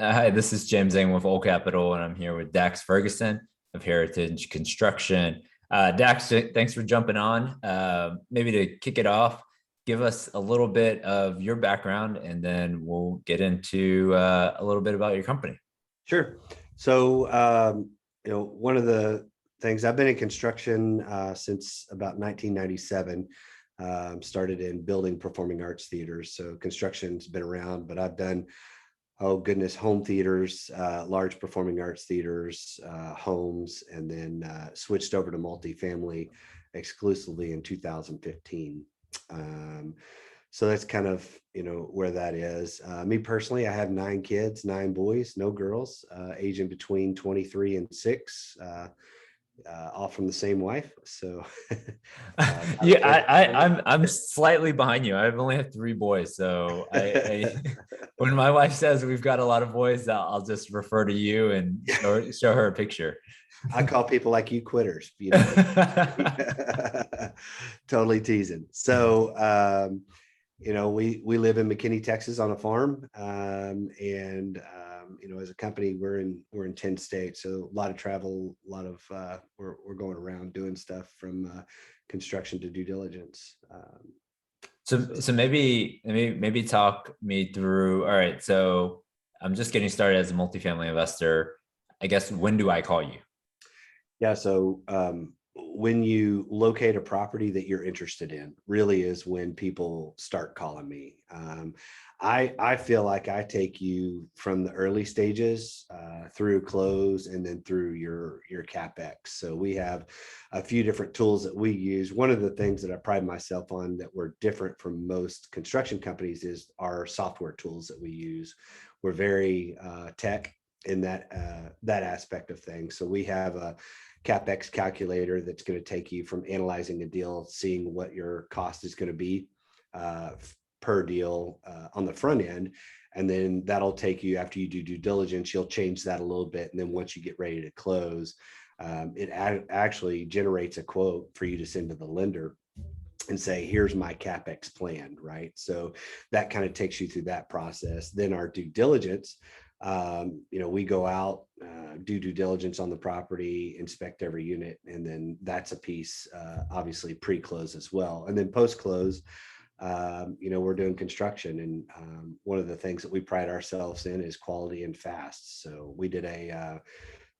Hi, this is James Eng of Old Capital, and I'm here with Dax Ferguson of Heritage Construction. Dax, thanks for jumping on. Maybe to kick it off, give us a little bit of your background, and then we'll get into a little bit about your company. Sure. So, one of the things I've been in construction since about 1997. Started in building performing arts theaters. So construction's been around, but I've done, oh goodness, home theaters, large performing arts theaters, homes, and then switched over to multifamily exclusively in 2015. Um, so that's kind of where that is. Me personally, I have 9 kids, 9 boys, no girls, aging between 23 and 6. All from the same wife. So got a Yeah, good I'm slightly behind you. I've only had three boys, so when my wife says we've got a lot of boys, I'll just refer to you and show her a picture. I call people like you quitters, totally teasing. So, we live in McKinney, Texas on a farm. As a company, we're in 10 states. So a lot of travel, a lot of, we're going around doing stuff from construction to due diligence. So maybe talk me through. All right, so I'm just getting started as a multifamily investor. I guess when do I call you? Yeah. So when you locate a property that you're interested in, really is when people start calling me. I feel like I take you from the early stages through close and then through your capex. So we have a few different tools that we use. One of the things that I pride myself on that we're different from most construction companies is our software tools that we use. We're very tech in that aspect of things. So we have a CapEx calculator that's going to take you from analyzing a deal, seeing what your cost is going to be per deal on the front end. And then that'll take you, after you do due diligence, you'll change that a little bit. And then once you get ready to close, it actually generates a quote for you to send to the lender and say, here's my CapEx plan, right? So that kind of takes you through that process. Then our due diligence, we go out, do due diligence on the property, inspect every unit, and then that's a piece, obviously pre-close as well. And then post-close, we're doing construction. And one of the things that we pride ourselves in is quality and fast. So we did a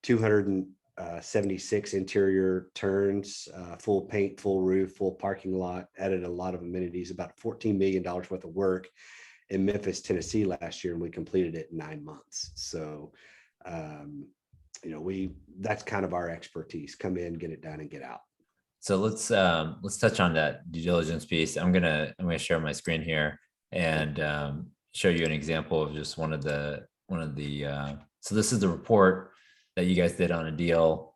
276 interior turns, full paint, full roof, full parking lot, added a lot of amenities, about $14 million worth of work in Memphis, Tennessee last year, and we completed it in 9 months. So, that's kind of our expertise: come in, get it done, and get out. So let's touch on that due diligence piece. I'm gonna share my screen here and show you an example of just one of the. So this is the report that you guys did on a deal.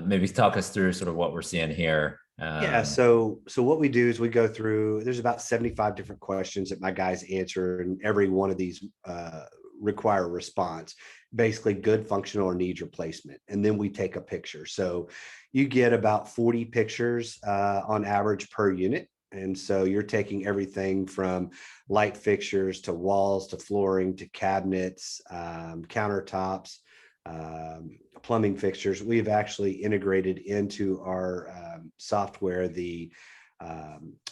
Maybe talk us through sort of what we're seeing here. Yeah. So what we do is we go through. There's about 75 different questions that my guys answer, and every one of these require a response. Basically, good, functional, or needs replacement, and then we take a picture. So you get about 40 pictures on average per unit. And so you're taking everything from light fixtures to walls to flooring to cabinets, countertops, plumbing fixtures. We've actually integrated into our software the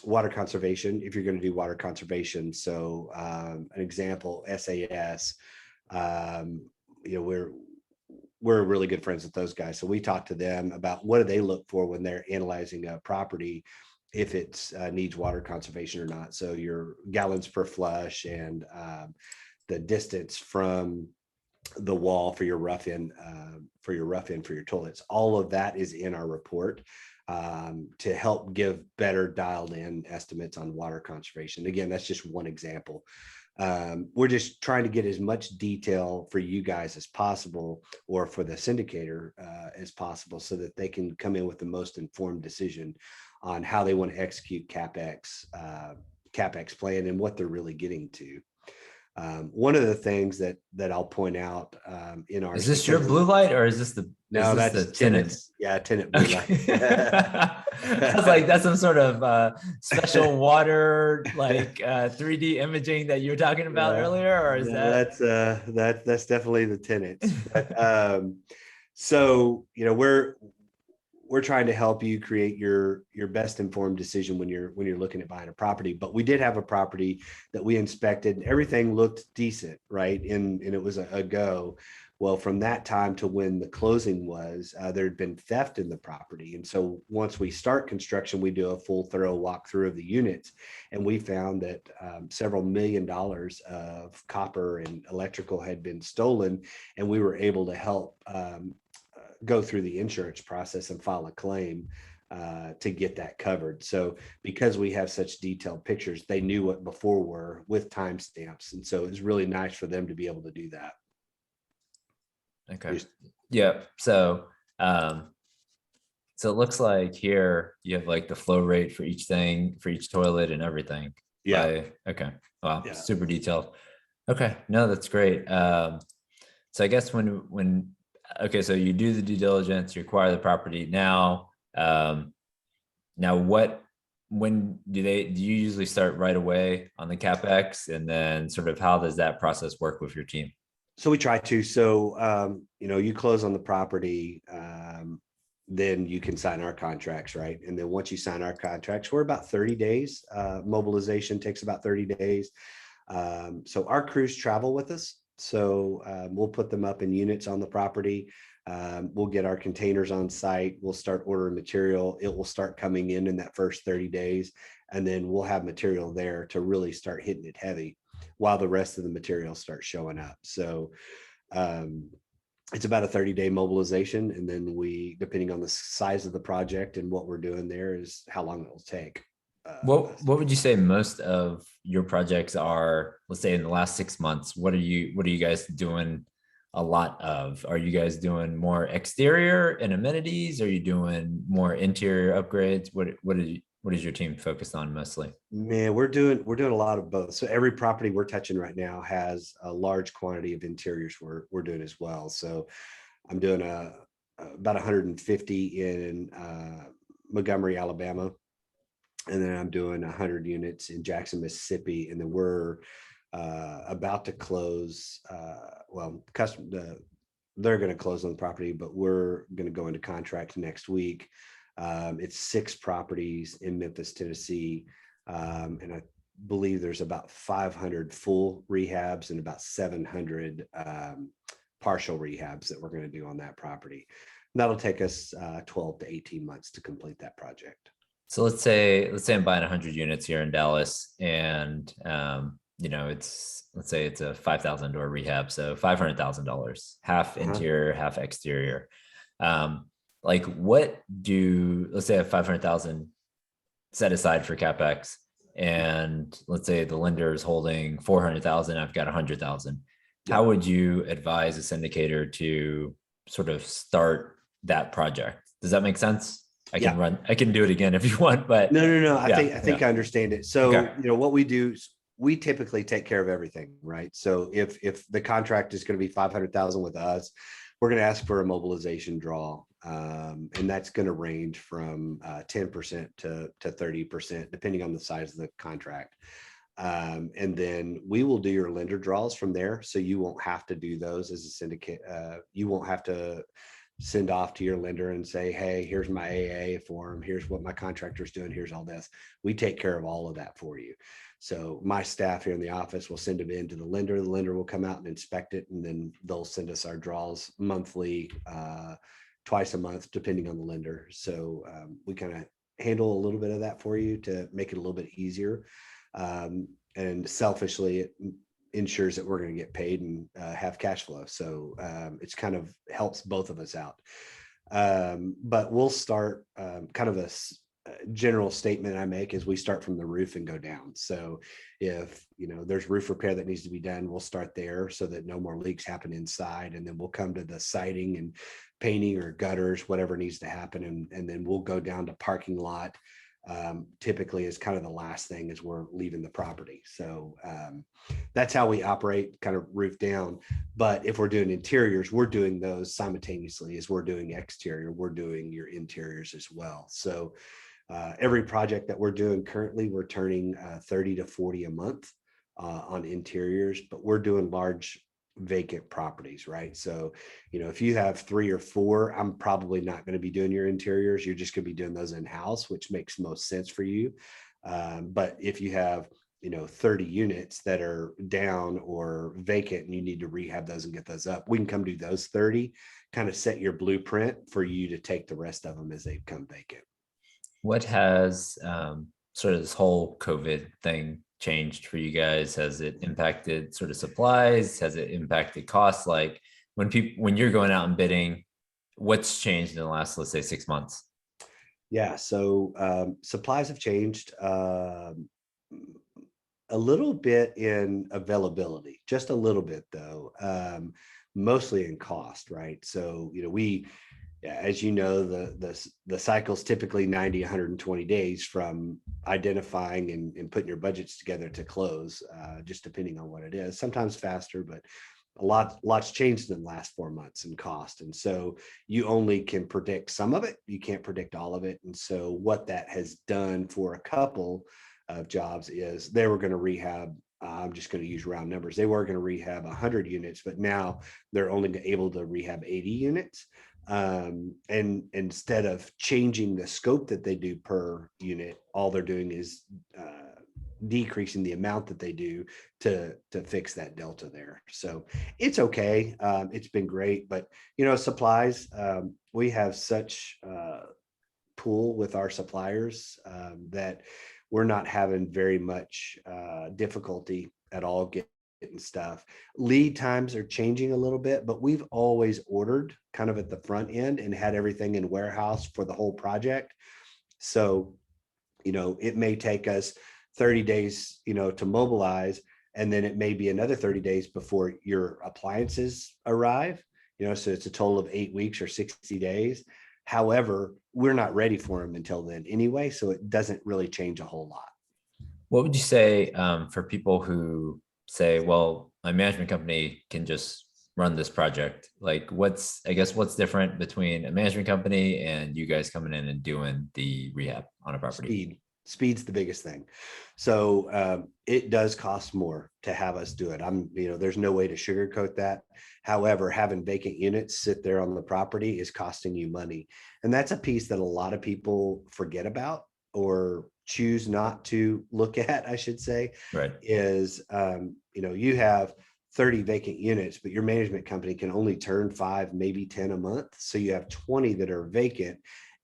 water conservation, if you're going to do water conservation. So an example, SAS, we're really good friends with those guys. So we talk to them about what do they look for when they're analyzing a property, if it needs water conservation or not. So your gallons per flush and the distance from the wall for your rough in, for your toilets. All of that is in our report to help give better dialed in estimates on water conservation. Again, that's just one example. We're just trying to get as much detail for you guys as possible, or for the syndicator as possible, so that they can come in with the most informed decision on how they want to execute CapEx plan and what they're really getting to. One of the things that I'll point out in ours, Is this your because blue light or is this no, the that's tenant? tenants. Yeah, tenant blue light. Okay. I was like, that's some sort of special water, like 3D imaging that you were talking about Yeah, earlier, or is no, that that's definitely the tenants. But so we're trying to help you create your best informed decision when you're looking at buying a property. But we did have a property that we inspected and everything looked decent, right? And it was a go. Well, from that time to when the closing was, there had been theft in the property. And so once we start construction, we do a full thorough walkthrough of the units. And we found that several $1 million of copper and electrical had been stolen. And we were able to help go through the insurance process and file a claim to get that covered. So because we have such detailed pictures, they knew what before were with timestamps. And so it was really nice for them to be able to do that. okay? Yeah. So so it looks like here you have like the flow rate for each thing, for each toilet and everything. Yeah. Okay. Wow. Yeah. Super detailed. Okay. No, that's great. So I guess okay, so you do the due diligence, you acquire the property. Now, now when do you usually start right away on the CapEx, and then sort of how does that process work with your team? So we try to. So, you close on the property, then you can sign our contracts, right? And then once you sign our contracts, we're about 30 days. Mobilization takes about 30 days. So our crews travel with us. So we'll put them up in units on the property. We'll get our containers on site. We'll start ordering material. It will start coming in that first 30 days. And then we'll have material there to really start hitting it heavy while the rest of the material starts showing up. So it's about a 30-day mobilization. And then depending on the size of the project and what we're doing there, is how long it will take. What would you say most of your projects are? Let's say in the last 6 months, what are you guys doing a lot of? Are you guys doing more exterior and amenities? Are you doing more interior upgrades? What is your team focused on mostly? Man, we're doing a lot of both. So every property we're touching right now has a large quantity of interiors we're doing as well. So I'm doing about 150 in Montgomery, Alabama. And then I'm doing 100 units in Jackson, Mississippi. And then we're about to close, they're going to close on the property, but we're going to go into contract next week. It's 6 properties in Memphis, Tennessee. And I believe there's about 500 full rehabs and about 700 partial rehabs that we're going to do on that property. And that'll take us 12 to 18 months to complete that project. So let's say I'm buying 100 units here in Dallas, and let's say it's a $5,000 rehab, so $500,000, half interior, half exterior. Like let's say I have 500,000 set aside for CapEx, and let's say the lender is holding 400,000, I've got 100,000. How would you advise a syndicator to sort of start that project? Does that make sense? I can do it again if you want, but no. I think I understand it. So, okay. What we do is we typically take care of everything, right? So if the contract is going to be 500,000 with us, we're going to ask for a mobilization draw. And that's going to range from 10% to 30%, depending on the size of the contract. And then we will do your lender draws from there. So you won't have to do those as a syndicate. You won't have to send off to your lender and say, hey, here's my AA form. Here's what my contractor's doing. Here's all this. We take care of all of that for you. So my staff here in the office will send it in to the lender. The lender will come out and inspect it, and then they'll send us our draws monthly, twice a month, depending on the lender. So we kind of handle a little bit of that for you to make it a little bit easier. And selfishly, it ensures that we're going to get paid and have cash flow. So it's kind of helps both of us out. But we'll start kind of a general statement I make is we start from the roof and go down. So if there's roof repair that needs to be done, we'll start there so that no more leaks happen inside, and then we'll come to the siding and painting or gutters, whatever needs to happen, and then we'll go down to parking lot, typically is kind of the last thing as we're leaving the property. So that's how we operate, kind of roof down. But if we're doing interiors, we're doing those simultaneously as we're doing exterior, we're doing your interiors as well. So every project that we're doing currently, we're turning 30 to 40 a month on interiors, but we're doing large vacant properties, right? So, if you have 3 or 4, I'm probably not going to be doing your interiors. You're just going to be doing those in-house, which makes most sense for you. But if you have 30 units that are down or vacant and you need to rehab those and get those up, we can come do those 30, kind of set your blueprint for you to take the rest of them as they become vacant. What has sort of this whole COVID thing changed for you guys? Has it impacted sort of supplies? Has it impacted costs? Like when you're going out and bidding, what's changed in the last, let's say, 6 months? Yeah, so supplies have changed a little bit in availability, just a little bit though, mostly in cost, right? So, as you know, the cycle's typically 90, 120 days from identifying and putting your budgets together to close, just depending on what it is. Sometimes faster, but lots changed in the last 4 months in cost. And so you only can predict some of it. You can't predict all of it. And so what that has done for a couple of jobs is they were going to rehab. I'm just going to use round numbers. They were going to rehab 100 units, but now they're only able to rehab 80 units. And instead of changing the scope that they do per unit, all they're doing is decreasing the amount that they do to fix that delta there. So it's okay. It's been great, but supplies, we have such pool with our suppliers that we're not having very much difficulty at all getting stuff. Lead times are changing a little bit, but we've always ordered kind of at the front end and had everything in warehouse for the whole project. So, it may take us 30 days, to mobilize, and then it may be another 30 days before your appliances arrive, so it's a total of 8 weeks or 60 days. However, we're not ready for them until then anyway, so it doesn't really change a whole lot. What would you say for people who say, well, my management company can just run this project? Like what's different between a management company and you guys coming in and doing the rehab on a property? Speed's the biggest thing. So it does cost more to have us do it. There's no way to sugarcoat that. However, having vacant units sit there on the property is costing you money. And that's a piece that a lot of people forget about or choose not to look at, I should say, right? Is, you have 30 vacant units, but your management company can only turn 5, maybe 10 a month. So you have 20 that are vacant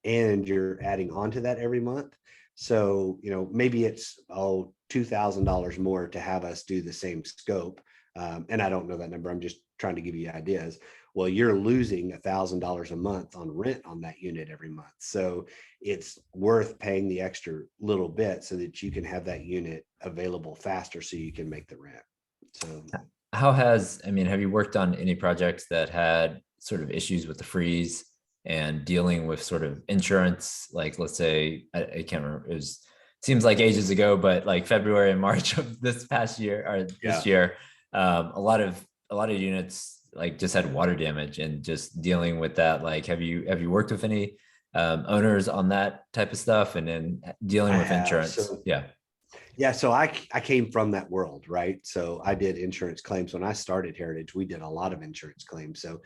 and you're adding on to that every month. So, maybe it's $2,000 more to have us do the same scope. And I don't know that number. I'm just trying to give you ideas. Well, you're losing $1,000 a month on rent on that unit every month. So it's worth paying the extra little bit so that you can have that unit available faster so you can make the rent. So have you worked on any projects that had sort of issues with the freeze and dealing with sort of insurance? Like, let's say, I can't remember, seems like ages ago, but like February and March of this past year or this year, a lot of units like just had water damage, and just dealing with that. Like, have you worked with any owners on that type of stuff, and then dealing with insurance? So I came from that world, right? So I did insurance claims when I started Heritage. We did a lot of insurance claims. So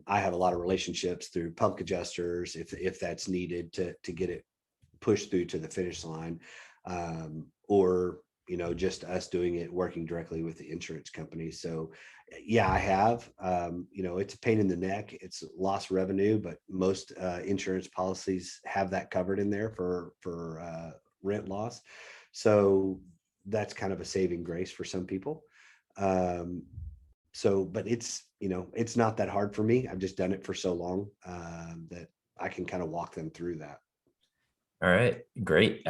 I have a lot of relationships through public adjusters if that's needed to get it pushed through to the finish line, or just us doing it, working directly with the insurance company. So I have, it's a pain in the neck. It's lost revenue, but most insurance policies have that covered in there for rent loss. So that's kind of a saving grace for some people. But it's not that hard for me. I've just done it for so long that I can kind of walk them through that. All right, great.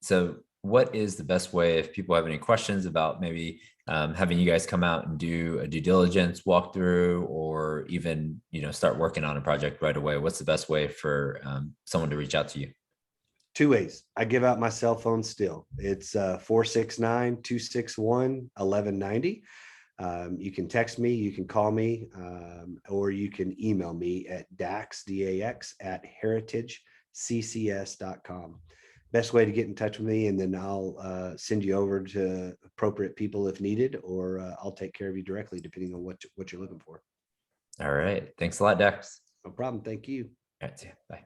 So what is the best way, if people have any questions about maybe having you guys come out and do a due diligence walkthrough, or even, start working on a project right away? What's the best way for someone to reach out to you? Two ways. I give out my cell phone still. It's 469-261-1190. You can text me, you can call me, or you can email me at dax at heritageccs.com. Best way to get in touch with me, and then I'll send you over to appropriate people if needed, or I'll take care of you directly depending on what you're looking for. All right. Thanks a lot, Dex. No problem. Thank you. All right. See ya. Bye.